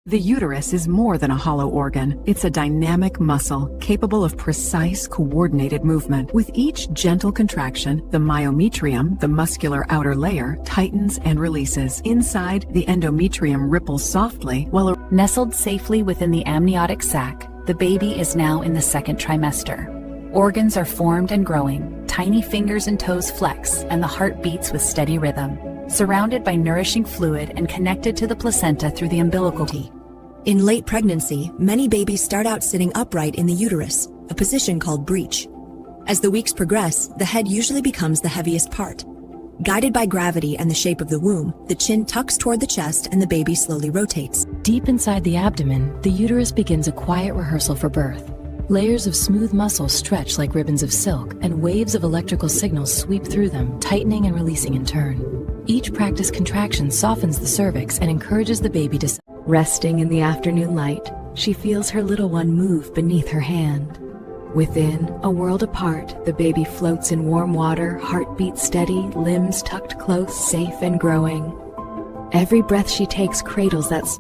The uterus is more than a hollow organ. It's a dynamic muscle capable of precise, coordinated movement. With each gentle contraction, the myometrium, the muscular outer layer, tightens and releases. Inside, the endometrium ripples softly, while nestled safely within the amniotic sac, the baby is now in the second trimester. Organs are formed and growing, tiny fingers and toes flex, and the heart beats with steady rhythm, surrounded by nourishing fluid and connected to the placenta through the umbilical cord. In late pregnancy, many babies start out sitting upright in the uterus, a position called breech. As the weeks progress, the head usually becomes the heaviest part. Guided by gravity and the shape of the womb, the chin tucks toward the chest and the baby slowly rotates. Deep inside the abdomen, the uterus begins a quiet rehearsal for birth. Layers of smooth muscle stretch like ribbons of silk, and waves of electrical signals sweep through them, tightening and releasing in turn. Each practice contraction softens the cervix and encourages the baby to... Resting in the afternoon light, she feels her little one move beneath her hand. Within, a world apart, the baby floats in warm water, heartbeat steady, limbs tucked close, safe and growing. Every breath she takes cradles that